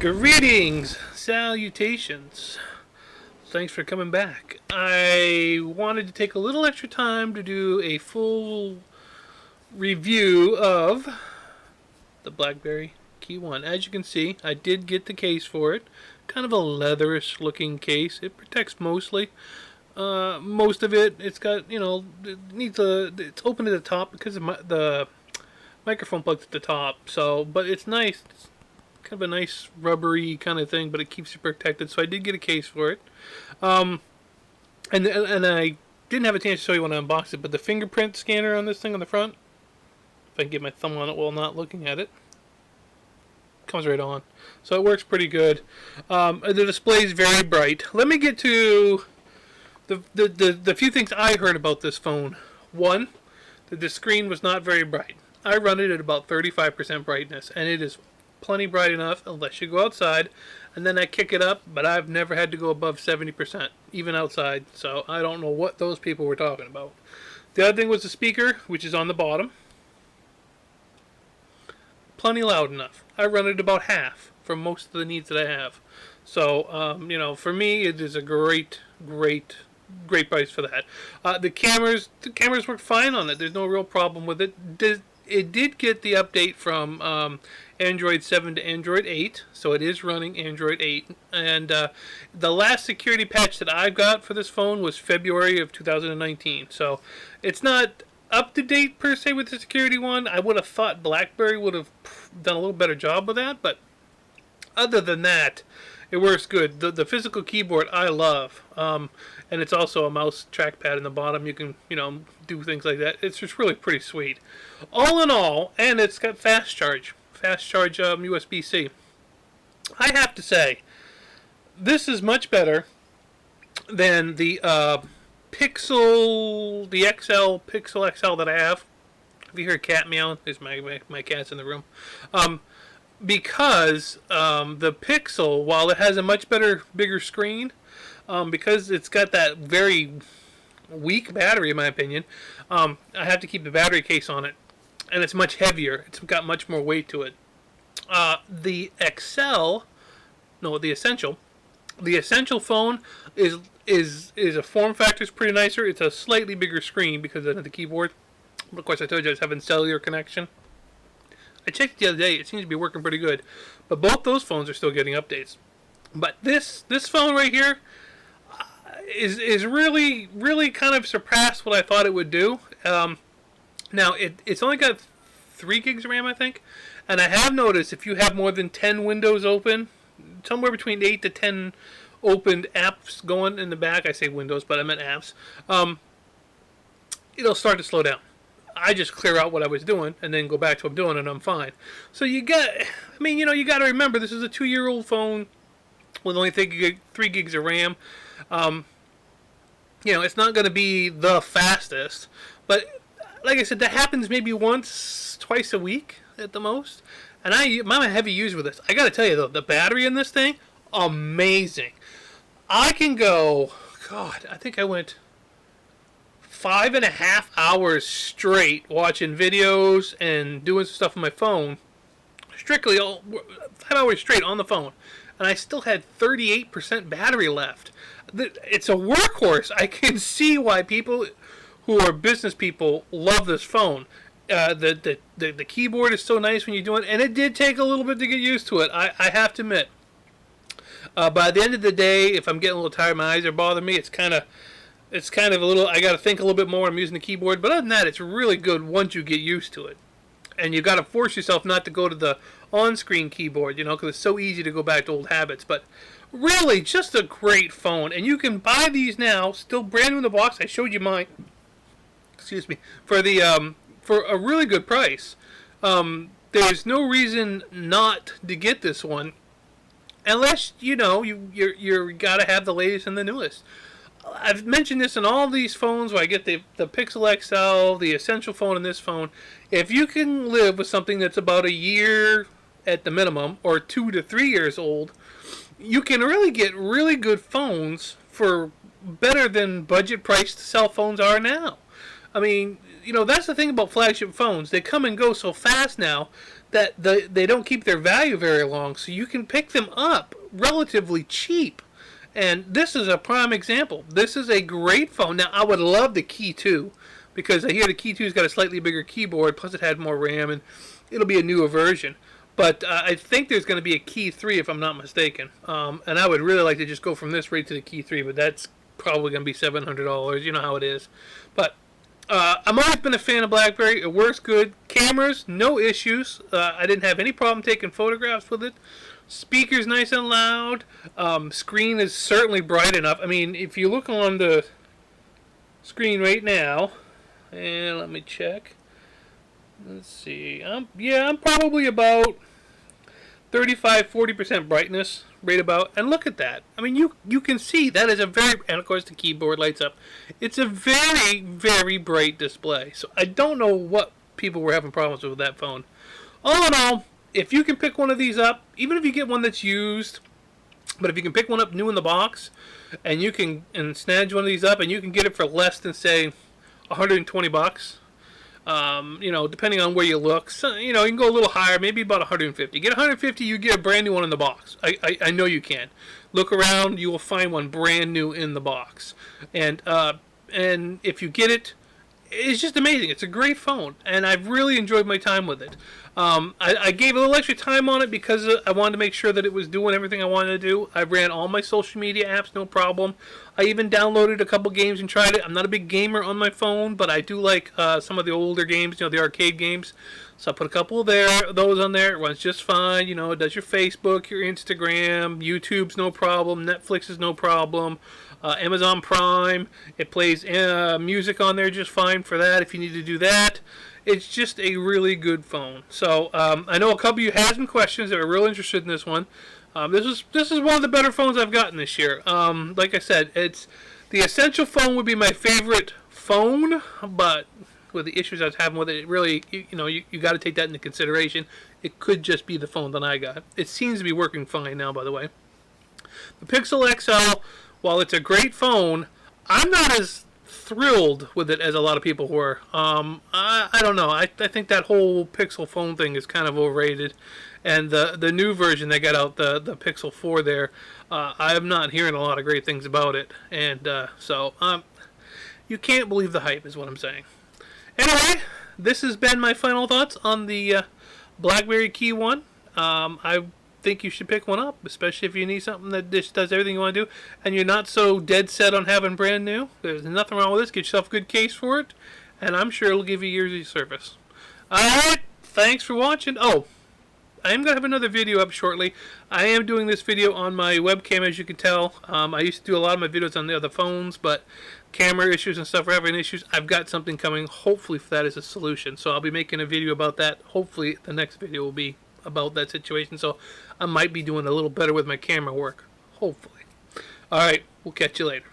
Greetings, salutations. Thanks for coming back. I wanted to take a little extra time to do a full review of the Blackberry Keyone. As you can see, I did get the case for it. Kind of a leatherish looking case. It protects mostly. Most of it, it's got, it's open at the top because of the microphone plugs at the top. So, but it's nice. It's kind of a nice rubbery kind of thing, but it keeps you protected. So I did get a case for it. And I didn't have a chance to show you when I unboxed it, but the fingerprint scanner on this thing on the front, if I can get my thumb on it while not looking at it, comes right on. So it works pretty good. The display is very bright. Let me get to the few things I heard about this phone. One, that the screen was not very bright. I run it at about 35% brightness, and it is plenty bright enough unless you go outside, and then I kick it up, but I've never had to go above 70%, even outside, so I don't know what those people were talking about. The other thing was the speaker, which is on the bottom. Plenty loud enough. I run it about half for most of the needs that I have. So, for me, it is a great price for that. The cameras work fine on it. There's no real problem with it. It did get the update from Android 7 to Android 8, so it is running Android 8. And the last security patch that I got for this phone was February of 2019. So it's not up to date per se with the security one. I would have thought BlackBerry would have done a little better job with that, but other than that, it works good. The physical keyboard I love, and it's also a mouse trackpad in the bottom. You can do things like that. It's just really pretty sweet. All in all, and it's got fast charge USB-C. I have to say, this is much better than the Pixel XL that I have. If you hear a cat meowing, there's my cat's in the room. Because the Pixel, while it has a much bigger screen, because it's got that very weak battery, in my opinion, I have to keep the battery case on it, and it's much heavier. It's got much more weight to it. The Essential phone is a form factor is pretty nicer. It's a slightly bigger screen because of the keyboard. But of course, I told you I was having cellular connection. I checked the other day. It seems to be working pretty good. But both those phones are still getting updates. But this phone right here is really kind of surpassed what I thought it would do. Now, it's only got 3 gigs of RAM, I think. And I have noticed if you have more than 10 windows open, somewhere between 8 to 10 opened apps going in the back. I say windows, but I meant apps. It'll start to slow down. I just clear out what I was doing and then go back to what I'm doing, and I'm fine. So you got to remember this is a 2-year-old phone with only 3 gigs of RAM. It's not going to be the fastest, but like I said, that happens maybe twice a week at the most. And I'm a heavy user with this. I got to tell you though, the battery in this thing, amazing. I can go, I think I went 5.5 hours straight watching videos and doing stuff on my phone. Strictly 5 hours straight on the phone. And I still had 38% battery left. It's a workhorse. I can see why people who are business people love this phone. The keyboard is so nice when you're doing it. And it did take a little bit to get used to it. I have to admit. By the end of the day, if I'm getting a little tired, my eyes are bothering me, it's kind of a little, I got to think a little bit more when I'm using the keyboard. But other than that, it's really good once you get used to it. And you got to force yourself not to go to the on-screen keyboard, because it's so easy to go back to old habits. But really, just a great phone. And you can buy these now, still brand new in the box. I showed you mine. Excuse me. For a really good price. There's no reason not to get this one. Unless, you're got to have the latest and the newest. I've mentioned this in all these phones where I get the Pixel XL, the Essential phone, and this phone. If you can live with something that's about a year at the minimum, or 2 to 3 years old, you can really get really good phones for better than budget priced cell phones are now. I mean, that's the thing about flagship phones. They come and go so fast now that they don't keep their value very long. So you can pick them up relatively cheap. And this is a prime example. This is a great phone. Now, I would love the Key 2 because I hear the Key 2's got a slightly bigger keyboard, plus it had more RAM, and it'll be a newer version. But I think there's going to be a Key 3 if I'm not mistaken. And I would really like to just go from this right to the Key 3, but that's probably going to be $700. You know how it is. But I've always been a fan of BlackBerry. It works good. Cameras, no issues. I didn't have any problem taking photographs with it. Speaker's nice and loud. Screen is certainly bright enough. I mean, if you look on the screen right now, and let me check. Let's see. I'm probably about 35-40% brightness, right about. And look at that. I mean, you can see that is a very, and of course the keyboard lights up. It's a very, very bright display. So I don't know what people were having problems with that phone. All in all, if you can pick one of these up, even if you get one that's used, but if you can pick one up new in the box, and you can snatch one of these up, and you can get it for less than, say, $120, depending on where you look. So, you can go a little higher, maybe about 150. Get 150, you get a brand new one in the box. I know you can. Look around, you will find one brand new in the box. And if you get it, it's just amazing. It's a great phone, and I've really enjoyed my time with it. I gave a little extra time on it because I wanted to make sure that it was doing everything I wanted to do. I ran all my social media apps, no problem. I even downloaded a couple games and tried it. I'm not a big gamer on my phone, but I do like some of the older games, the arcade games. So I put a couple of those on there. It runs just fine. It does your Facebook, your Instagram, YouTube's no problem, Netflix is no problem. Amazon Prime, it plays music on there just fine for that if you need to do that. It's just a really good phone. So I know a couple of you had some questions that were real interested in this one. This is one of the better phones I've gotten this year. Like I said, it's the Essential phone would be my favorite phone, but with the issues I was having with it, it really you got to take that into consideration. It could just be the phone that I got. It seems to be working fine now, by the way. The Pixel XL, while it's a great phone, I'm not as thrilled with it as a lot of people were. I don't know. I think that whole Pixel phone thing is kind of overrated. And the new version they got out, the Pixel 4 there, I'm not hearing a lot of great things about it. And so you can't believe the hype is what I'm saying. Anyway, this has been my final thoughts on the Blackberry Keyone. I think you should pick one up, especially if you need something that just does everything you want to do and you're not so dead set on having brand new. There's nothing wrong with this. Get yourself a good case for it, and I'm sure it'll give you years of service. Alright, thanks for watching. Oh, I am going to have another video up shortly. I am doing this video on my webcam, as you can tell. I used to do a lot of my videos on the other phones, but camera issues and stuff are having issues. I've got something coming, hopefully, for that as a solution. So I'll be making a video about that. Hopefully the next video will be about that situation, so I might be doing a little better with my camera work, hopefully. Alright, we'll catch you later.